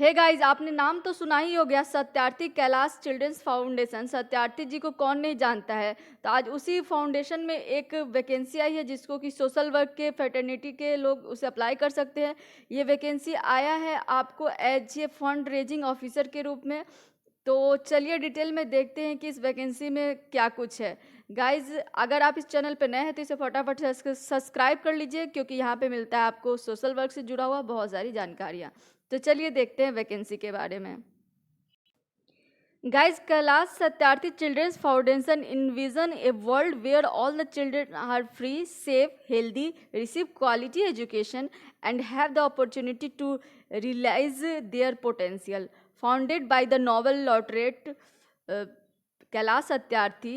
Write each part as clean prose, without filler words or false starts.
Hey guys, आपने नाम तो सुना ही हो गया, सत्यार्थी कैलाश चिल्ड्रंस फाउंडेशन। सत्यार्थी जी को कौन नहीं जानता है। तो आज उसी फाउंडेशन में एक वैकेंसी आई है जिसको कि सोशल वर्क के फ्रेटर्निटी के लोग उसे अप्लाई कर सकते हैं। ये वैकेंसी आया है आपको as a fund raising officer के रूप में। तो चलिए डिटेल में देखते हैं कि इस वैकेंसी में क्या कुछ है। गाइज, अगर आप इस चैनल पर नए हैं तो इसे फटाफट सब्सक्राइब कर लीजिए, क्योंकि यहाँ पे मिलता है आपको सोशल वर्क से जुड़ा हुआ बहुत सारी जानकारियाँ। तो चलिए देखते हैं वैकेंसी के बारे में। Guys, Kailash Satyarthi Children's Foundation envision a world where all the children are free, safe, healthy, receive quality education, and have the opportunity to realize their potential. Founded by the Nobel laureate Kailash Satyarthi,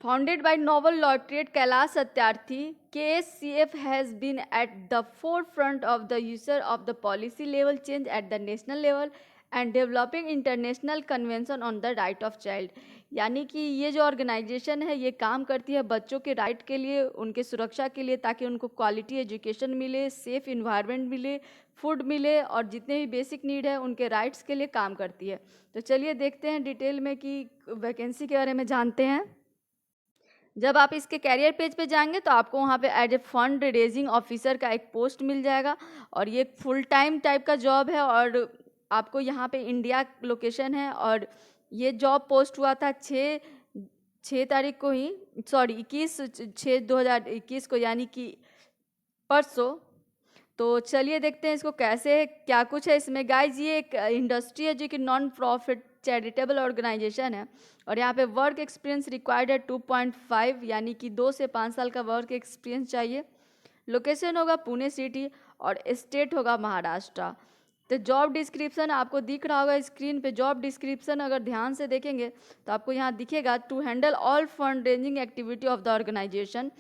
Founded by Nobel laureate Kailash Satyarthi, KSCF has been at the forefront of the use of the policy level change at the national level and developing international convention on the right of child. यानी कि ये जो organisation है ये काम करती है बच्चों के राइट के लिए, उनके सुरक्षा के लिए, ताकि उनको क्वालिटी एजुकेशन मिले, सेफ इन्वायरमेंट मिले, फूड मिले और जितने भी बेसिक नीड है उनके राइट्स के लिए काम करती है। तो चलिए देखते हैं डिटेल में कि वैकेंसी के बारे में जानते हैं। जब आप इसके कैरियर पेज पे जाएंगे तो आपको वहाँ पे as a fund raising officer का एक पोस्ट मिल जाएगा और ये फुल टाइम टाइप का जॉब है और आपको यहाँ पे इंडिया लोकेशन है। और ये जॉब पोस्ट हुआ था 6 तारीख को ही, सॉरी 21/6/2021 को, यानी कि परसों। तो चलिए देखते हैं इसको कैसे है, क्या कुछ है इसमें। गाइज, ये एक इंडस्ट्री है जो कि नॉन प्रॉफिट चैरिटेबल ऑर्गेनाइजेशन है और यहाँ पे वर्क एक्सपीरियंस रिक्वायर्ड है 2.5, यानी कि 2 से 5 साल का वर्क एक्सपीरियंस चाहिए। लोकेशन होगा पुणे सिटी और स्टेट होगा महाराष्ट्र। तो जॉब डिस्क्रिप्शन आपको दिख रहा होगा स्क्रीन पे। जॉब डिस्क्रिप्शन अगर ध्यान से देखेंगे तो आपको यहाँ दिखेगा, to handle all fund raising activity of the organisation,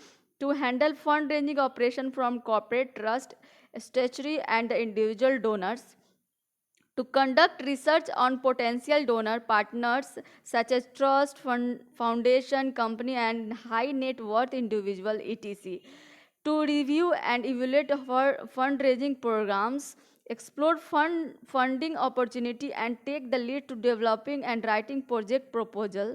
to handle fund raising operation from corporate trust, statutory and the individual donors, to conduct research on potential donor partners such as trust, foundation, company and high net worth individual, etc., to review and evaluate for fundraising programs, explore funding opportunity and take the lead to developing and writing project proposal,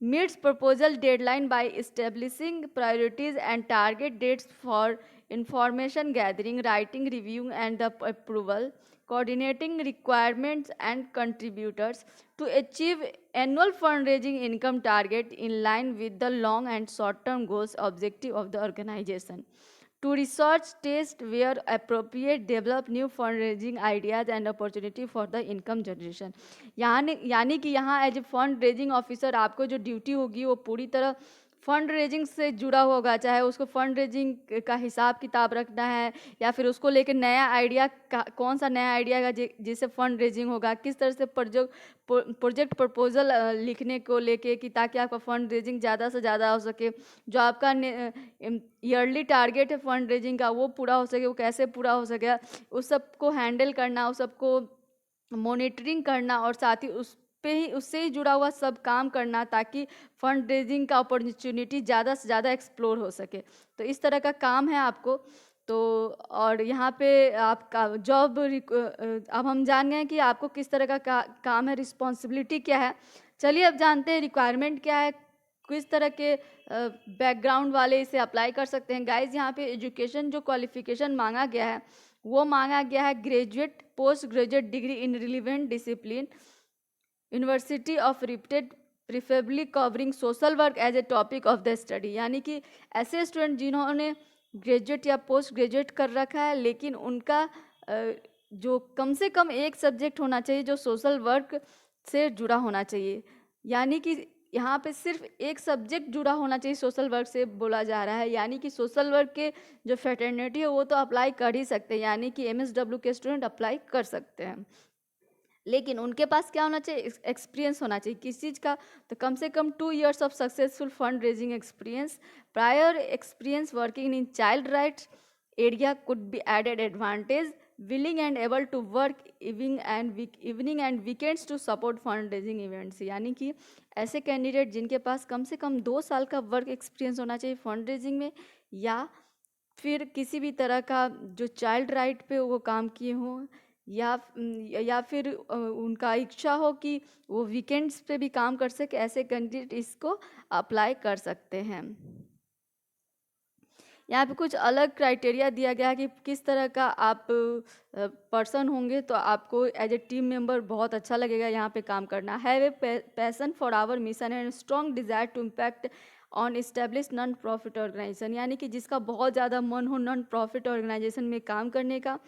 meets proposal deadline by establishing priorities and target dates for information gathering, writing, reviewing, and the approval, coordinating requirements and contributors to achieve annual fundraising income target in line with the long and short-term goals objective of the organization, to research, test where appropriate, develop new fundraising ideas and opportunity for the income generation। यानी कि यहाँ as a fund raising officer आपको जो duty होगी वो पूरी तरह fund raising से जुड़ा होगा, चाहे उसको फंड रेजिंग का हिसाब किताब रखना है या फिर उसको लेकर नया आइडिया, कौन सा नया आइडिया का जिससे फंड रेजिंग होगा, किस तरह से प्रोजेक्ट प्रपोजल लिखने को लेके कि ताकि आपका फंड रेजिंग ज़्यादा से ज़्यादा हो सके, जो आपका ईयरली टारगेट है फंड रेजिंग का वो पूरा हो सके, वो कैसे पूरा हो सके, उस सबको हैंडल करना, उस सबको मॉनिटरिंग करना और साथ ही उससे ही जुड़ा हुआ सब काम करना, ताकि फंड रेजिंग का अपॉर्चुनिटी ज़्यादा से ज़्यादा एक्सप्लोर हो सके। तो इस तरह का काम है आपको। तो और यहाँ पे आपका जॉब अब हम जान गए कि आपको किस तरह का काम है, रिस्पॉन्सिबिलिटी क्या है। चलिए अब जानते हैं रिक्वायरमेंट क्या है, किस तरह के बैकग्राउंड वाले इसे अप्लाई कर सकते हैं। गाइज, यहाँ पे एजुकेशन जो क्वालिफिकेशन मांगा गया है वो मांगा गया है graduate, post graduate degree in relevant discipline, university of reputed, preferably covering social work as a topic of the study. यानी कि ऐसे स्टूडेंट जिन्होंने ग्रेजुएट या पोस्ट ग्रेजुएट कर रखा है लेकिन उनका जो कम से कम एक सब्जेक्ट होना चाहिए जो सोशल वर्क से जुड़ा होना चाहिए। यानी कि यहाँ पे सिर्फ एक सब्जेक्ट जुड़ा होना चाहिए सोशल वर्क से बोला जा रहा है। यानी कि सोशल वर्क के जो फ्रेटर्निटी है वो तो अप्लाई कर ही सकते हैं, यानी कि MSW के स्टूडेंट अप्लाई कर सकते हैं, लेकिन उनके पास क्या होना चाहिए, एक्सपीरियंस होना चाहिए किस चीज़ का। तो कम से कम 2 years of successful fund raising experience, prior experience working in child rights area could be added advantage, willing and able to work evening and weekends to support fund raising events. यानी कि ऐसे कैंडिडेट जिनके पास कम से कम 2 साल का work experience होना चाहिए फंड रेजिंग में, या फिर किसी भी तरह का जो चाइल्ड राइट पे वो काम किए हों, या फिर उनका इच्छा हो कि वो वीकेंड्स पे भी काम कर सके, ऐसे कैंडिडेट इसको अप्लाई कर सकते हैं। यहाँ पे कुछ अलग क्राइटेरिया दिया गया है कि किस तरह का आप पर्सन होंगे तो आपको एज ए टीम मेंबर बहुत अच्छा लगेगा यहाँ पे काम करना। Have a passion for our mission and strong desire to impact on establish non profit organisation, यानी कि जिसका बहुत ज़्यादा मन हो नॉन प्रॉफिट ऑर्गेनाइजेशन में काम करने का,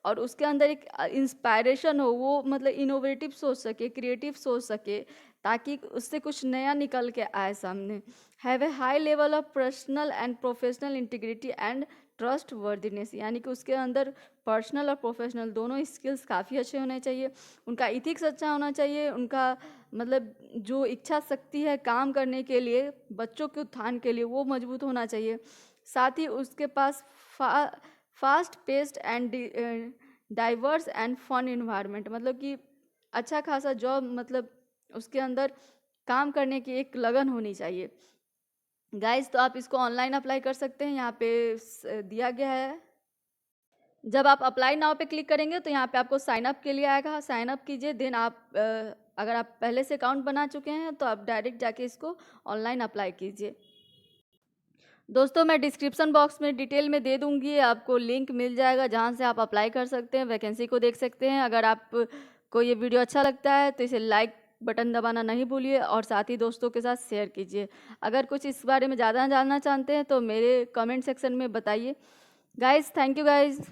और उसके अंदर एक इंस्पायरेशन हो, वो मतलब इनोवेटिव सोच सके, क्रिएटिव सोच सके, ताकि उससे कुछ नया निकल के आए सामने। Have a high level of personal and professional integrity and trust worthiness, यानी कि उसके अंदर पर्सनल और प्रोफेशनल दोनों स्किल्स काफ़ी अच्छे होने चाहिए। उनका इथिक्स अच्छा होना चाहिए, उनका मतलब जो इच्छा शक्ति है काम करने के लिए, बच्चों के उत्थान के लिए, वो मजबूत होना चाहिए। साथ ही उसके पास fast paced and diverse and fun environment, मतलब कि अच्छा खासा जॉब, मतलब उसके अंदर काम करने की एक लगन होनी चाहिए। गाइस, तो आप इसको ऑनलाइन अप्लाई कर सकते हैं, यहाँ पे दिया गया है। जब आप अप्लाई नाउ पे क्लिक करेंगे तो यहाँ पे आपको साइन अप के लिए आएगा, साइन अप कीजिए। देन आप अगर आप पहले से अकाउंट बना चुके हैं तो आप डायरेक्ट जाके इसको ऑनलाइन अप्लाई कीजिए। दोस्तों, मैं डिस्क्रिप्शन बॉक्स में डिटेल में दे दूंगी, आपको लिंक मिल जाएगा जहाँ से आप अप्लाई कर सकते हैं, वैकेंसी को देख सकते हैं। अगर आपको ये वीडियो अच्छा लगता है तो इसे लाइक बटन दबाना नहीं भूलिए और साथ ही दोस्तों के साथ शेयर कीजिए। अगर कुछ इस बारे में ज़्यादा जानना चाहते हैं तो मेरे कमेंट सेक्शन में बताइए। Guys, thank you guys.